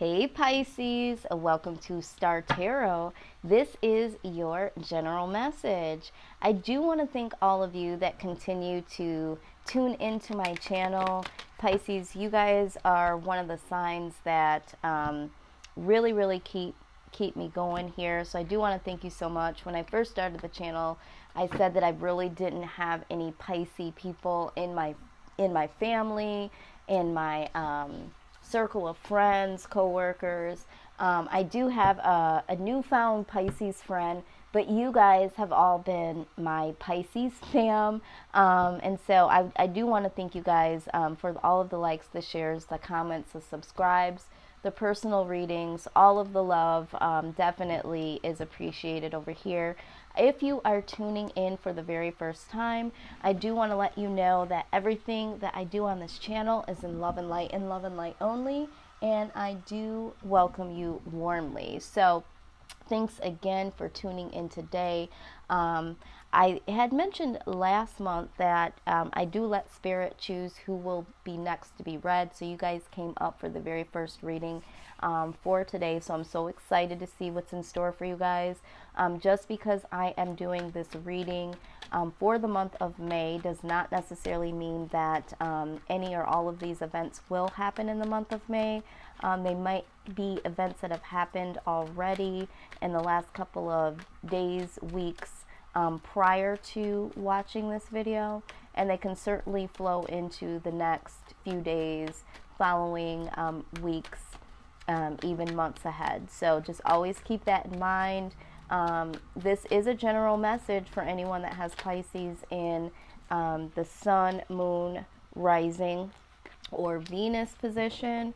Hey Pisces, welcome to Star Tarot. This is your general message. I do want to thank all of you that continue to tune into my channel. Pisces, you guys are one of the signs that really keep me going here. So I do want to thank you so much. When I first started the channel, I said that I really didn't have any Pisces people in my family, in my circle of friends, coworkers. I do have a newfound Pisces friend, but you guys have all been my Pisces fam. And so I do want to thank you guys for all of the likes, the shares, the comments, the subscribes, the personal readings, all of the love definitely is appreciated over here. If you are tuning in for the very first time, I do want to let you know that everything that I do on this channel is in love and light only, and I do welcome you warmly. So thanks again for tuning in today. I had mentioned last month that I do let Spirit choose who will be next to be read. So you guys came up for the very first reading for today. So I'm so excited to see what's in store for you guys. Just because I am doing this reading for the month of May does not necessarily mean that any or all of these events will happen in the month of May. They might be events that have happened already in the last couple of days, weeks prior to watching this video, and they can certainly flow into the next few days, following weeks, even months ahead. So just always keep that in mind. This is a general message for anyone that has Pisces in the sun, moon, rising, or Venus position.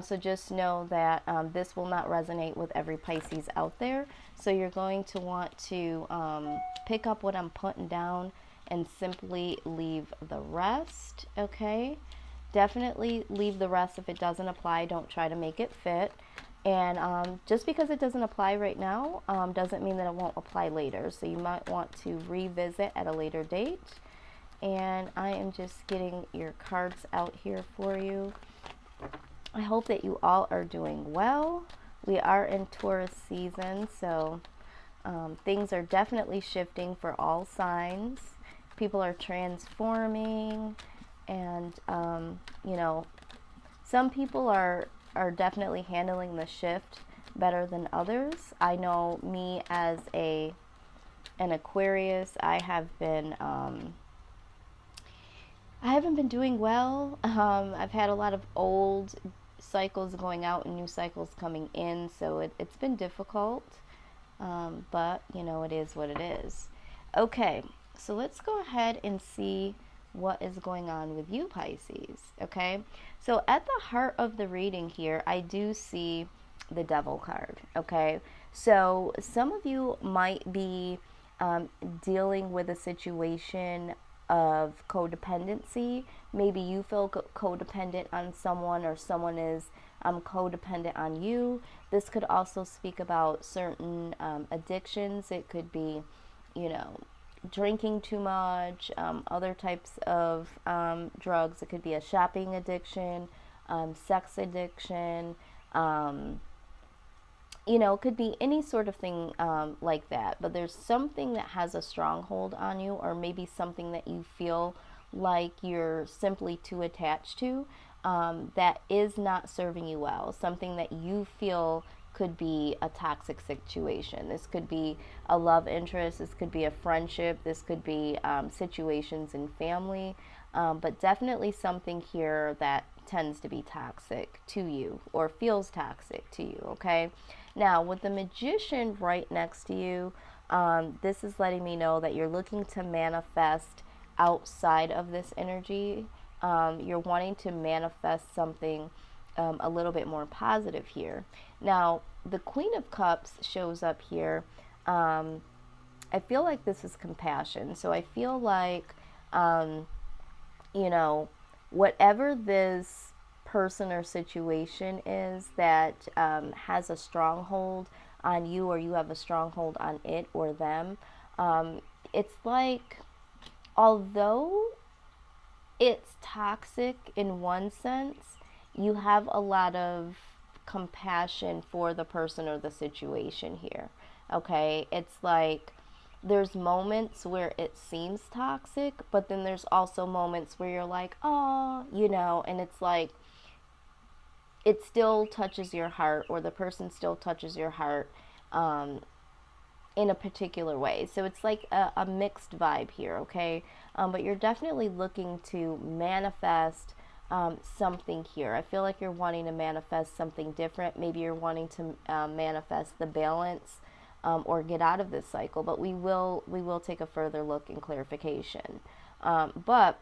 So just know that this will not resonate with every Pisces out there. So you're going to want to pick up what I'm putting down and simply leave the rest, okay? Definitely leave the rest if it doesn't apply. Don't try to make it fit. And just because it doesn't apply right now doesn't mean that it won't apply later. So you might want to revisit at a later date. And I am just getting your cards out here for you. I hope that you all are doing well. We are in Taurus season, so things are definitely shifting for all signs. People are transforming, and you know, some people are definitely handling the shift better than others. I know me as an Aquarius, I haven't been doing well. I've had a lot of old cycles going out and new cycles coming in, so it's been difficult. But, you know, it is what it is. Okay, so let's go ahead and see what is going on with you, Pisces. Okay, so at the heart of the reading here, I do see the Devil card. Okay, so some of you might be dealing with a situation of codependency. Maybe you feel codependent on someone, or someone is codependent on you. This could also speak about certain addictions. It could be, you know, drinking too much, other types of drugs. It could be a shopping addiction, sex addiction, you know, it could be any sort of thing like that. But there's something that has a stronghold on you, or maybe something that you feel like you're simply too attached to, that is not serving you well. Something that you feel could be a toxic situation. This could be a love interest. This could be a friendship. This could be situations in family. But definitely something here that tends to be toxic to you, or feels toxic to you, okay? Now, with the Magician right next to you, this is letting me know that you're looking to manifest outside of this energy. You're wanting to manifest something a little bit more positive here. Now, the Queen of Cups shows up here. I feel like this is compassion. So I feel like, you know, whatever this person or situation is that has a stronghold on you, or you have a stronghold on it or them, it's like, although it's toxic in one sense, you have a lot of compassion for the person or the situation here. Okay, it's like there's moments where it seems toxic, but then there's also moments where you're like, oh, and it's like it still touches your heart, or the person still touches your heart in a particular way. So it's like a mixed vibe here, okay? But you're definitely looking to manifest something here. I feel like you're wanting to manifest something different. Maybe you're wanting to manifest the balance or get out of this cycle. But we will take a further look and clarification. But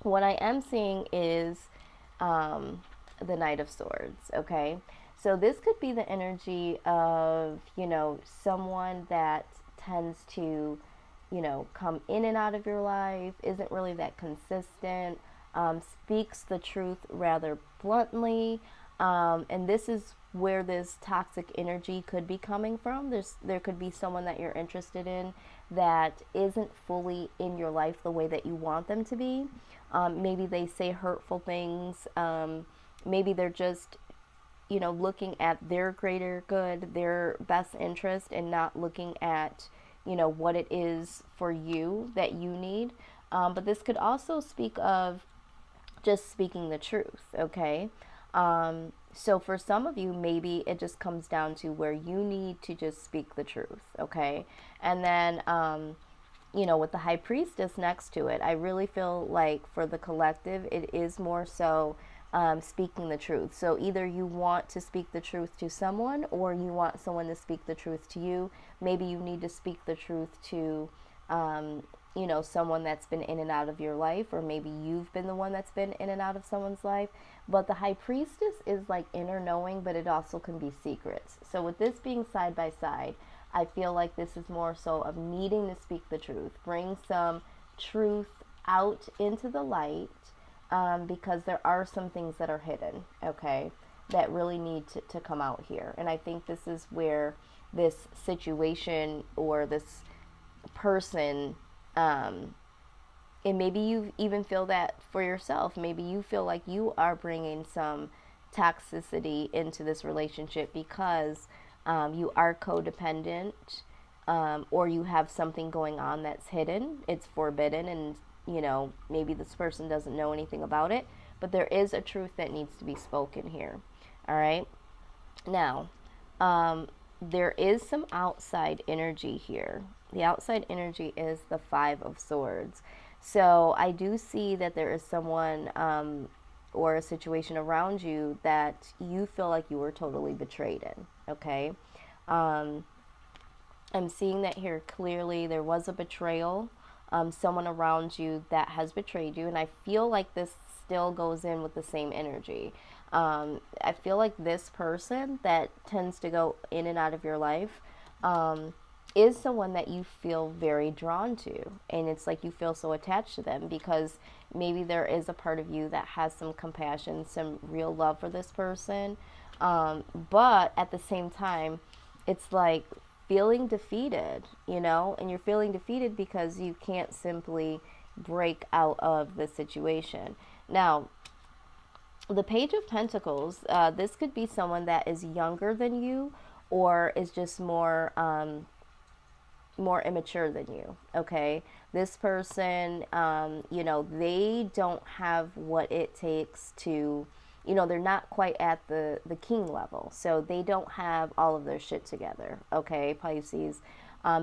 what I am seeing is the Knight of Swords, okay? So this could be the energy of, someone that tends to, come in and out of your life, isn't really that consistent, speaks the truth rather bluntly, and this is where this toxic energy could be coming from. There could be someone that you're interested in that isn't fully in your life the way that you want them to be. Maybe they say hurtful things. Maybe they're just looking at their greater good, their best interest, and not looking at, what it is for you that you need. But this could also speak of just speaking the truth, okay? So for some of you, maybe it just comes down to where you need to just speak the truth, okay? And then, with the High Priestess next to it, I really feel like for the collective, it is more so speaking the truth. So either you want to speak the truth to someone, or you want someone to speak the truth to you. Maybe you need to speak the truth to, someone that's been in and out of your life, or maybe you've been the one that's been in and out of someone's life. But the High Priestess is like inner knowing, but it also can be secrets. So with this being side by side, I feel like this is more so of needing to speak the truth, bring some truth out into the light, because there are some things that are hidden, okay, that really need to come out here. And I think this is where this situation or this person, and maybe you even feel that for yourself. Maybe you feel like you are bringing some toxicity into this relationship because you are codependent, or you have something going on that's hidden, it's forbidden, and maybe this person doesn't know anything about it, but there is a truth that needs to be spoken here. All right. Now, there is some outside energy here. The outside energy is the Five of Swords. So I do see that there is someone or a situation around you that you feel like you were totally betrayed in. Okay. I'm seeing that here clearly. There was a betrayal. Someone around you that has betrayed you, and I feel like this still goes in with the same energy. I feel like this person that tends to go in and out of your life is someone that you feel very drawn to, and it's like you feel so attached to them because maybe there is a part of you that has some compassion, some real love for this person, but at the same time, it's like feeling defeated, and you're feeling defeated because you can't simply break out of the situation. Now, the Page of Pentacles, this could be someone that is younger than you, or is just more immature than you, okay? This person, they don't have what it takes to, they're not quite at the king level. So they don't have all of their shit together, okay, Pisces?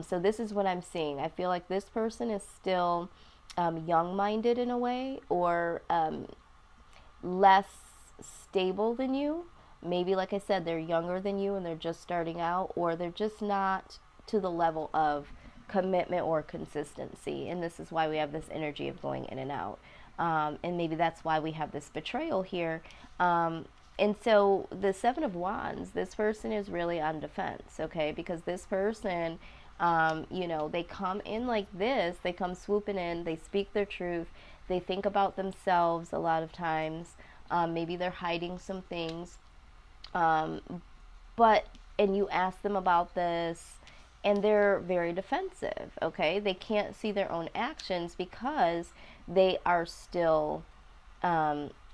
So this is what I'm seeing. I feel like this person is still young-minded in a way, or less stable than you. Maybe, like I said, they're younger than you and they're just starting out, or they're just not to the level of commitment or consistency. And this is why we have this energy of going in and out. And maybe that's why we have this betrayal here. And so the Seven of Wands, this person is really on defense, okay? Because this person, they come in like this, they come swooping in, they speak their truth, they think about themselves a lot of times. Maybe they're hiding some things. And you ask them about this, and they're very defensive, okay? They can't see their own actions because they are still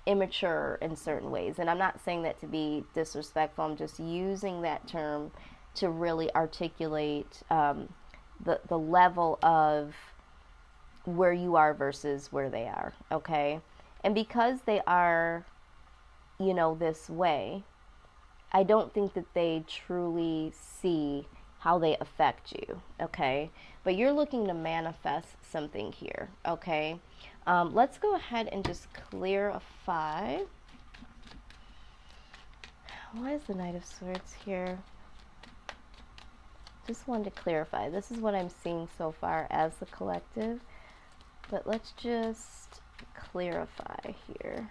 immature in certain ways. And I'm not saying that to be disrespectful. I'm just using that term to really articulate the level of where you are versus where they are, okay? And because they are, you know, this way, I don't think that they truly see how they affect you, okay? But you're looking to manifest something here, okay? Let's go ahead and just clarify. Why is the Knight of Swords here? Just wanted to clarify. This is what I'm seeing so far as the collective. But let's just clarify here.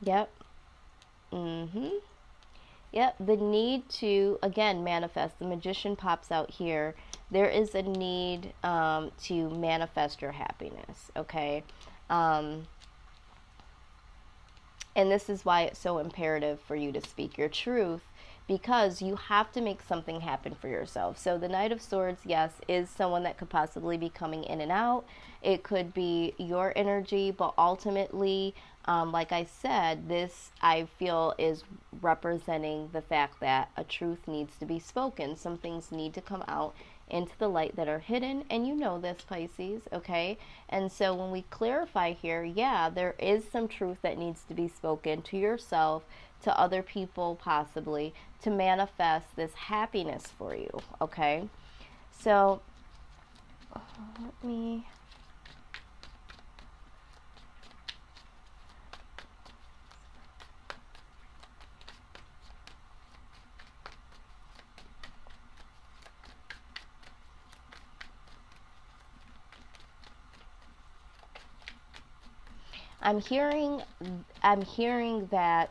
Yep. Yep, the need to, again, manifest. The Magician pops out here. There is a need to manifest your happiness, okay? And this is why it's so imperative for you to speak your truth, because you have to make something happen for yourself. So the Knight of Swords, yes, is someone that could possibly be coming in and out. It could be your energy, but ultimately, like I said, this I feel is representing the fact that a truth needs to be spoken. Some things need to come out into the light that are hidden, and you know this, Pisces, okay? And so when we clarify here, yeah, there is some truth that needs to be spoken to yourself, to other people possibly, to manifest this happiness for you, okay? So let me I'm hearing that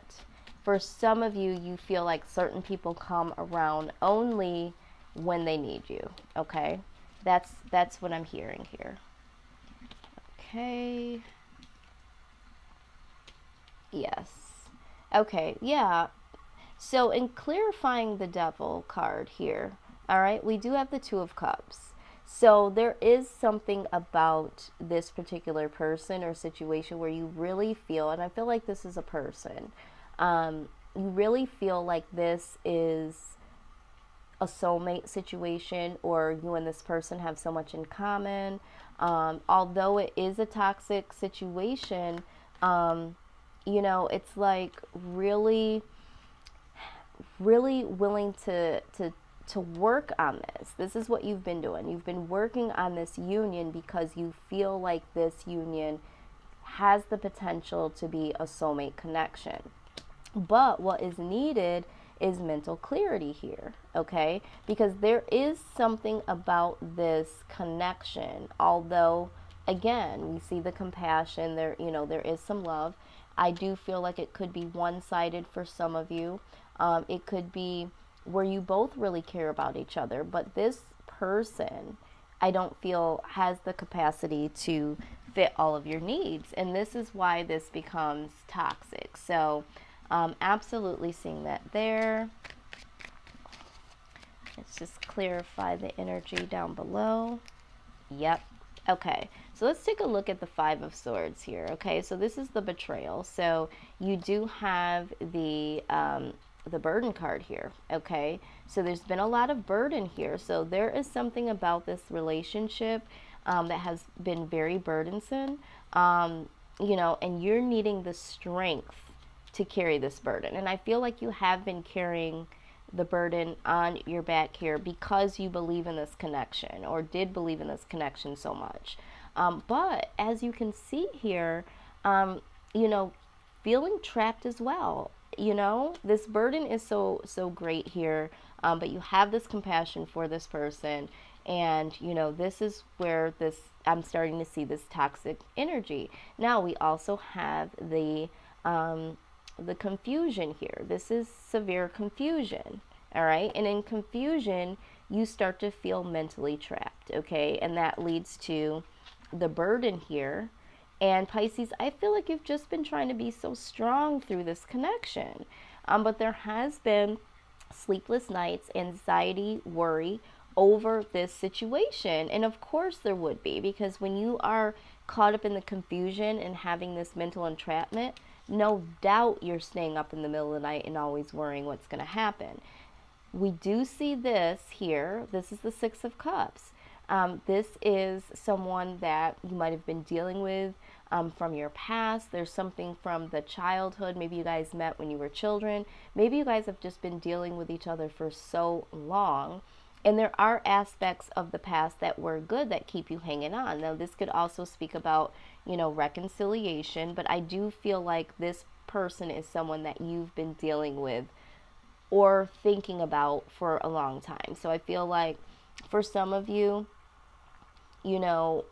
for some of you, you feel like certain people come around only when they need you, okay? That's what I'm hearing here. Okay. Yes. Okay, yeah. So in clarifying the Devil card here, all right, we do have the Two of Cups. So there is something about this particular person or situation where you really feel, and I feel like this is a person, you really feel like this is a soulmate situation, or you and this person have so much in common. Although it is a toxic situation, you know, it's like really willing to work on this. This is what you've been doing. You've been working on this union because you feel like this union has the potential to be a soulmate connection. But what is needed is mental clarity here, okay? Because there is something about this connection. Although, again, we see the compassion there, you know, there is some love. I do feel like it could be one-sided for some of you. It could be where you both really care about each other, but this person, I don't feel has the capacity to fit all of your needs, and this is why this becomes toxic. So absolutely seeing that there. Let's just clarify the energy down below. Yep. Okay, so let's take a look at the Five of Swords here. Okay, so this is the betrayal. So you do have the burden card here. Okay, so there's been a lot of burden here. So there is something about this relationship that has been very burdensome. You know, and you're needing the strength to carry this burden. And I feel like you have been carrying the burden on your back here because you believe in this connection, or did believe in this connection so much. But as you can see here, you know, feeling trapped as well. You know, this burden is so great here, but you have this compassion for this person, and you know, this is where this I'm starting to see this toxic energy. Now we also have the confusion here. This is severe confusion, all right? And in confusion, you start to feel mentally trapped, okay? And that leads to the burden here. And Pisces, I feel like you've just been trying to be so strong through this connection. But there has been sleepless nights, anxiety, worry over this situation. And of course there would be, because when you are caught up in the confusion and having this mental entrapment, no doubt you're staying up in the middle of the night and always worrying what's going to happen. We do see this here. This is the Six of Cups. This is someone that you might have been dealing with from your past. There's something from the childhood. Maybe you guys met when you were children. Maybe you guys have just been dealing with each other for so long. And there are aspects of the past that were good that keep you hanging on. Now, this could also speak about, reconciliation, but I do feel like this person is someone that you've been dealing with or thinking about for a long time. So I feel like for some of you, you know,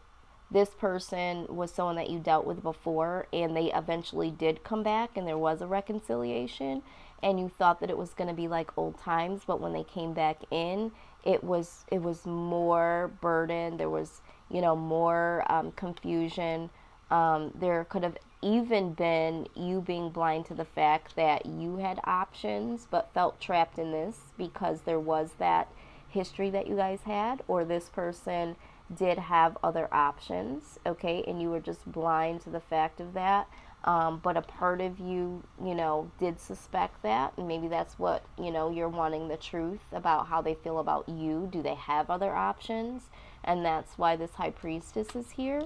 this person was someone that you dealt with before and they eventually did come back and there was a reconciliation and you thought that it was going to be like old times, but when they came back in, it was more burden. There was, more confusion. There could have even been you being blind to the fact that you had options but felt trapped in this because there was that history that you guys had, or this person did have other options, okay, and you were just blind to the fact of that. But a part of you, did suspect that, and maybe that's what, you're wanting the truth about how they feel about you. Do they have other options? And that's why this High Priestess is here.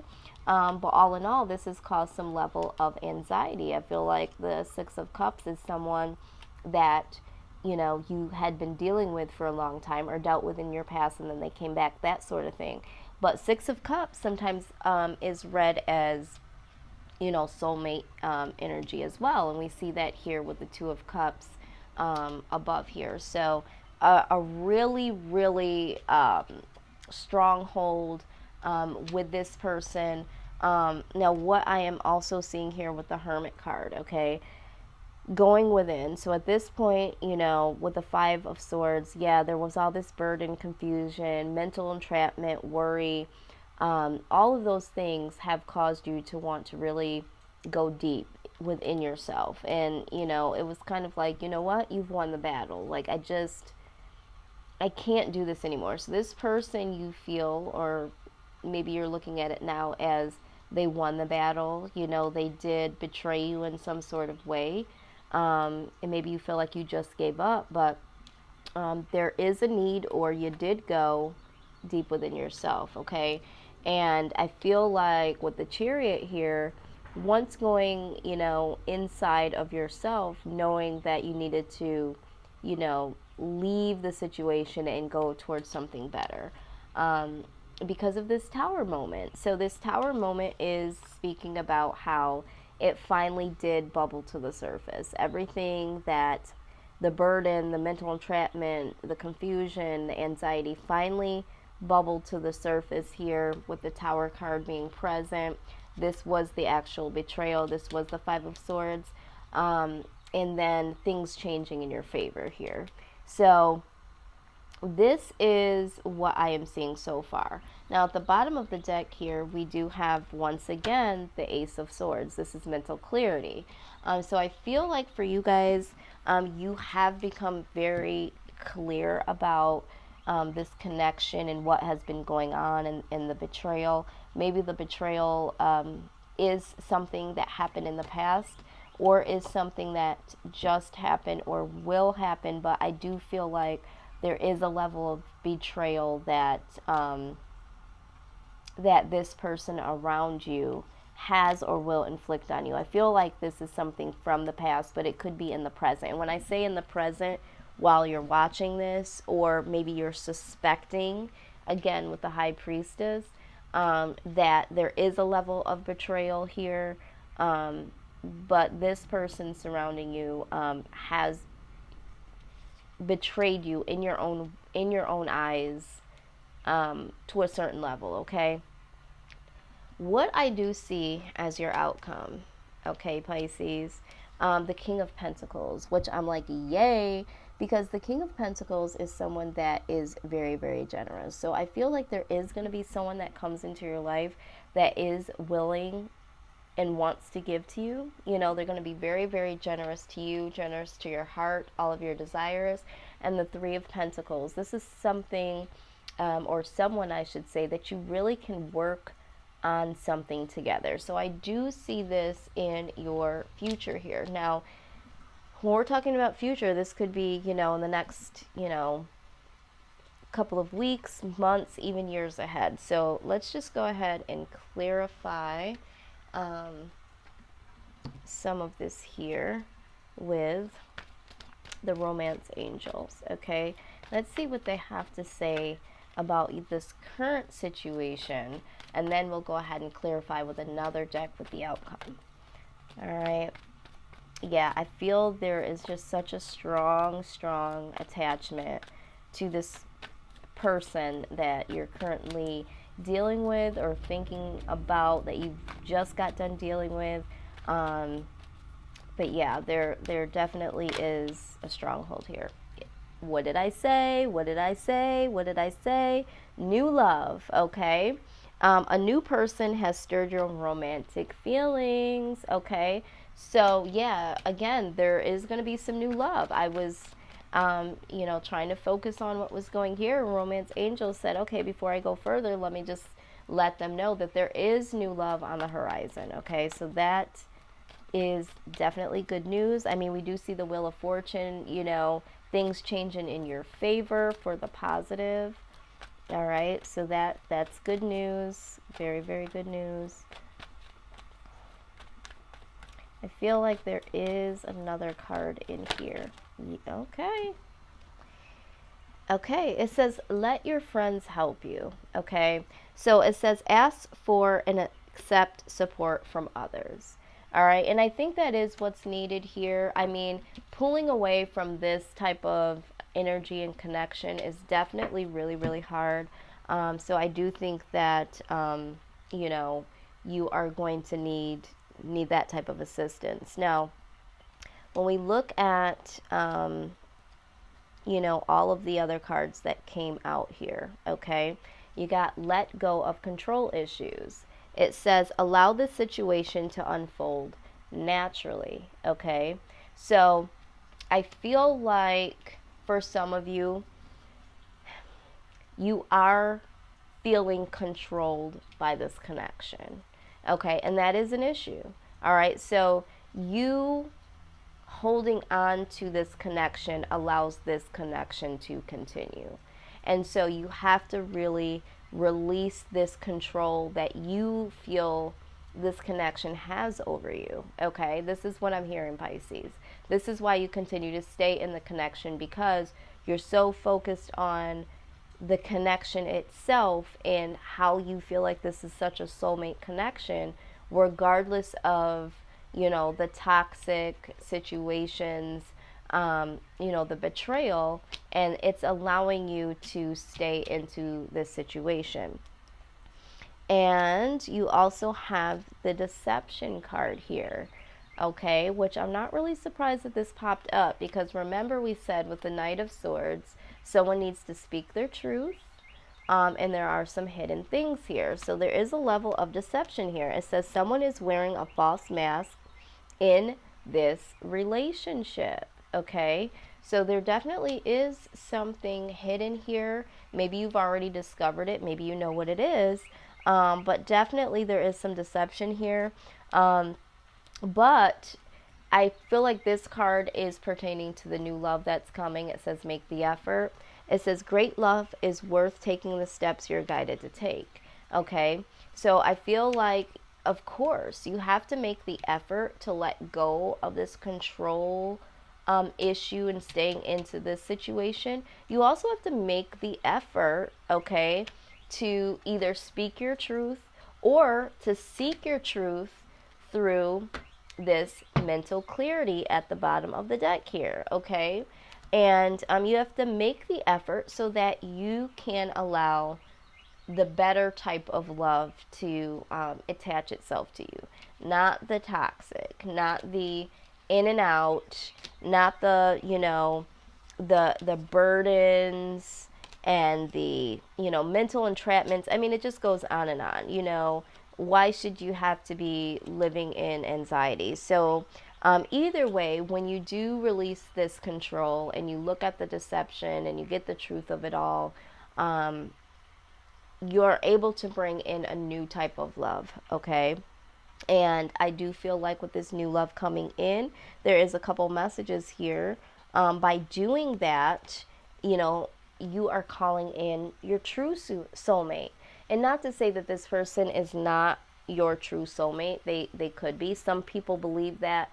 But all in all, this has caused some level of anxiety. I feel like the Six of Cups is someone that, you had been dealing with for a long time or dealt with in your past and then they came back, that sort of thing. But Six of Cups sometimes is read as, soulmate energy as well. And we see that here with the Two of Cups above here. So a really, really stronghold with this person. Now, what I am also seeing here with the Hermit card, okay, going within. So at this point, with the Five of Swords, yeah, there was all this burden, confusion, mental entrapment, worry. All of those things have caused you to want to really go deep within yourself. And, it was kind of like, you know what? You've won the battle. Like, I can't do this anymore. So this person you feel, or maybe you're looking at it now as they won the battle. They did betray you in some sort of way. And maybe you feel like you just gave up, but there is a need, or you did go deep within yourself, okay? And I feel like with the Chariot here, once going, inside of yourself, knowing that you needed to, leave the situation and go towards something better. Because of this Tower moment. So this Tower moment is speaking about how it finally did bubble to the surface. Everything that the burden, the mental entrapment, the confusion, the anxiety finally bubbled to the surface here with the Tower card being present. This was the actual betrayal. This was the Five of Swords. And then things changing in your favor here. So this is what I am seeing so far. Now at the bottom of the deck here, we do have once again the Ace of Swords. This is mental clarity. So I feel like for you guys, you have become very clear about this connection and what has been going on in the betrayal. Maybe the betrayal is something that happened in the past, or is something that just happened or will happen, but I do feel like there is a level of betrayal that that this person around you has or will inflict on you. I feel like this is something from the past, but it could be in the present. And when I say in the present, while you're watching this, or maybe you're suspecting, again with the High Priestess, that there is a level of betrayal here, but this person surrounding you has betrayed you in your own eyes, to a certain level, okay? What I do see as your outcome, okay, Pisces, the King of Pentacles, which I'm like, yay, because the King of Pentacles is someone that is very, very generous. So I feel like there is going to be someone that comes into your life that is willing and wants to give to you. You know, they're going to be very, very generous to you, generous to your heart, all of your desires. And the Three of Pentacles. This is something, or someone, I should say, that you really can work on something together. So I do see this in your future here. Now, when we're talking about future, this could be, you know, in the next, you know, couple of weeks, months, even years ahead. So let's just go ahead and clarify some of this here with the romance angels. Okay, let's see what they have to say about this current situation, and then we'll go ahead and clarify with another deck with the outcome. All right. Yeah, I feel there is just such a strong attachment to this person that you're currently dealing with or thinking about, that you just got done dealing with. But yeah, there definitely is a stronghold here. What did I say? What did I say? What did I say? New love, okay? A new person has stirred your romantic feelings, okay? So yeah, again, there is going to be some new love. I was, you know, trying to focus on what was going here. Romance angel said, okay, before I go further, let me just let them know that there is new love on the horizon, okay? So that is definitely good news. I mean, we do see the Wheel of Fortune, you know, things changing in your favor for the positive. All right, so that's good news. Very, very good news. I feel like there is another card in here. Okay. Okay, it says, let your friends help you. Okay, so it says, ask for and accept support from others. All right, and I think that is what's needed here. I mean, pulling away from this type of energy and connection is definitely really, really hard. So I do think that, you know, you are going to need that type of assistance. Now, when we look at, you know, all of the other cards that came out here, okay, you got let go of control issues. It says, allow the situation to unfold naturally, okay? So I feel like for some of you, you are feeling controlled by this connection, okay? And that is an issue, all right? So you holding on to this connection allows this connection to continue. And so you have to really release this control that you feel this connection has over you, okay? This is what I'm hearing, Pisces. This is why you continue to stay in the connection, because you're so focused on the connection itself and how you feel like this is such a soulmate connection, regardless of, you know, the toxic situations, you know, the betrayal, and it's allowing you to stay into this situation. And you also have the deception card here, okay, which I'm not really surprised that this popped up, because remember we said with the Knight of Swords, someone needs to speak their truth, and there are some hidden things here. So there is a level of deception here. It says someone is wearing a false mask in this relationship, okay? So there definitely is something hidden here. Maybe you've already discovered it. Maybe you know what it is. But definitely there is some deception here. But I feel like this card is pertaining to the new love that's coming. It says, make the effort. It says, great love is worth taking the steps you're guided to take. Okay, so I feel like, of course, you have to make the effort to let go of this control issue and staying into this situation. You also have to make the effort, okay, to either speak your truth or to seek your truth through this mental clarity at the bottom of the deck here, okay? And you have to make the effort so that you can allow the better type of love to attach itself to you. Not the toxic, not the in and out, not the, you know, the burdens and the, you know, mental entrapments. I mean, it just goes on and on, you know. why should you have to be living in anxiety? So either way, when you do release this control and you look at the deception and you get the truth of it all, you're able to bring in a new type of love, okay? And I do feel like with this new love coming in, there is a couple messages here. By doing that, you know, you are calling in your true soulmate. And not to say that this person is not your true soulmate. They could be. Some people believe that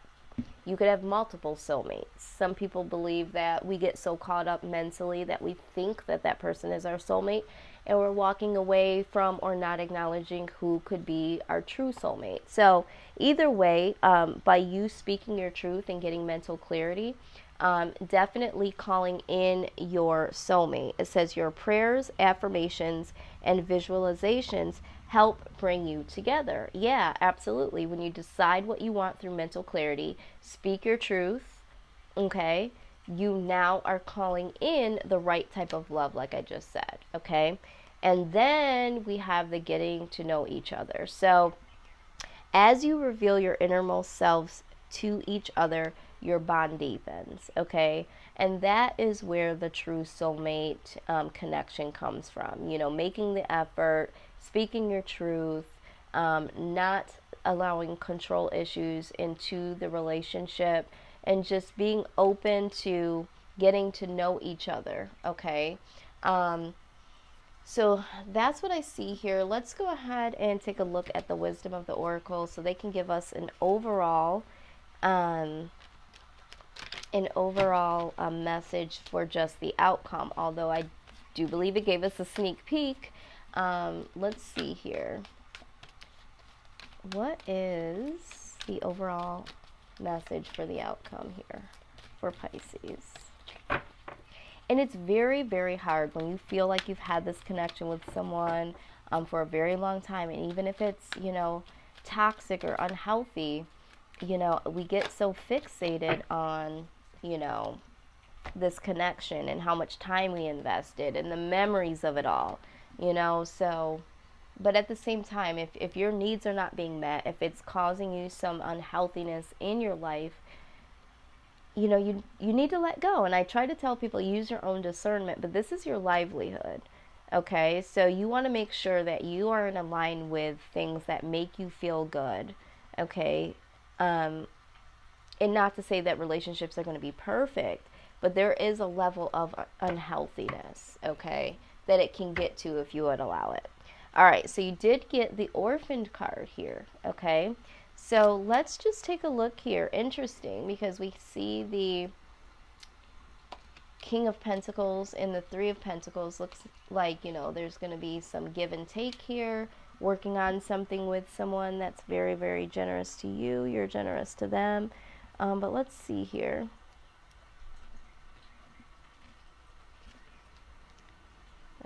you could have multiple soulmates. Some people believe that we get so caught up mentally that we think that that person is our soulmate, and we're walking away from or not acknowledging who could be our true soulmate. So either way, by you speaking your truth and getting mental clarity, definitely calling in your soulmate. It says your prayers, affirmations, and visualizations help bring you together. Yeah, absolutely. When you decide what you want through mental clarity, speak your truth, okay, you now are calling in the right type of love, like I just said, okay? And then we have the getting to know each other. So as you reveal your innermost selves to each other, your bond deepens, okay? And that is where the true soulmate connection comes from. You know, making the effort, speaking your truth, not allowing control issues into the relationship, and just being open to getting to know each other, okay? So that's what I see here. Let's go ahead and take a look at the wisdom of the oracle so they can give us an overall message for just the outcome, although I do believe it gave us a sneak peek. Let's see here. What is the overall message for the outcome here for Pisces? And it's very, very hard when you feel like you've had this connection with someone for a very long time. And even if it's, you know, toxic or unhealthy, you know, we get so fixated on, you know, this connection and how much time we invested and the memories of it all, you know. So, but at the same time, if your needs are not being met, if it's causing you some unhealthiness in your life, you know, you need to let go. And I try to tell people, use your own discernment, but this is your livelihood, okay? So you want to make sure that you are in line with things that make you feel good, okay? And not to say that relationships are going to be perfect, but there is a level of unhealthiness, okay, that it can get to if you would allow it. All right, so you did get the orphaned card here, okay? So let's just take a look here. Interesting, because we see the King of Pentacles and the Three of Pentacles. Looks like, you know, there's going to be some give and take here, working on something with someone that's very, very generous to you. You're generous to them. But let's see here.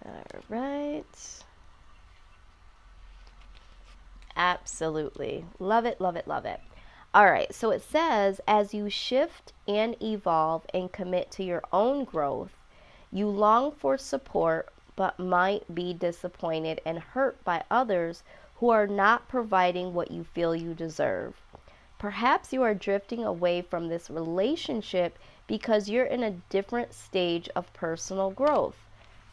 All right. Absolutely. Love it, love it, love it. All right, so it says, as you shift and evolve and commit to your own growth, you long for support but might be disappointed and hurt by others who are not providing what you feel you deserve. Perhaps you are drifting away from this relationship because you're in a different stage of personal growth.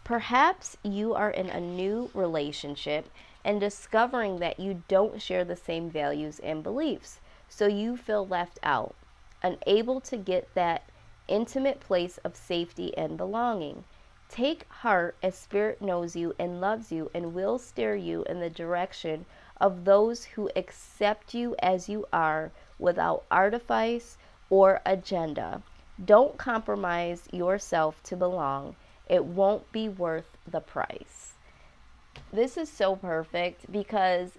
Perhaps you are in a new relationship and discovering that you don't share the same values and beliefs, so you feel left out, unable to get that intimate place of safety and belonging. Take heart, as Spirit knows you and loves you and will steer you in the direction of those who accept you as you are without artifice or agenda. Don't compromise yourself to belong. It won't be worth the price. This is so perfect because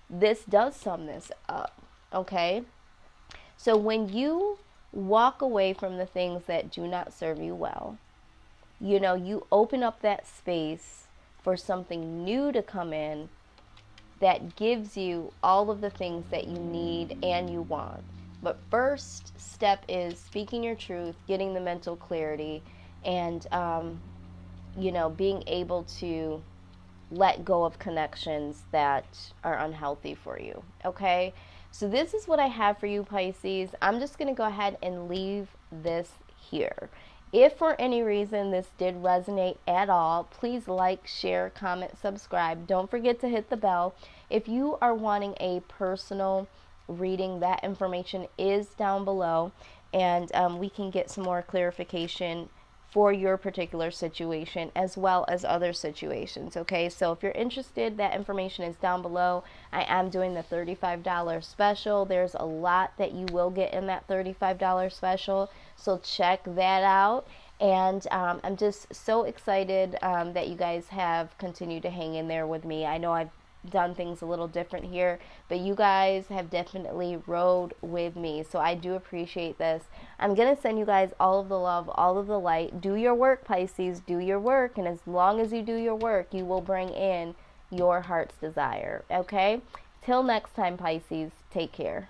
this does sum this up, okay? So when you walk away from the things that do not serve you well, you know, you open up that space for something new to come in that gives you all of the things that you need and you want. But first step is speaking your truth, getting the mental clarity, and, you know, being able to let go of connections that are unhealthy for you. Okay, so this is what I have for you, Pisces. I'm just going to go ahead and leave this here. If for any reason this did resonate at all, please like, share, comment, subscribe. Don't forget to hit the bell. If you are wanting a personal reading, that information is down below, and we can get some more clarification for your particular situation as well as other situations. Okay, so if you're interested, that information is down below. I am doing the $35 special. There's a lot that you will get in that $35 special, so check that out. And I'm just so excited that you guys have continued to hang in there with me. I know I've done things a little different here, but you guys have definitely rode with me, so I do appreciate this. I'm gonna send you guys all of the love, all of the light. Do your work, Pisces. Do your work, and as long as you do your work, you will bring in your heart's desire. Okay, till next time, Pisces, take care.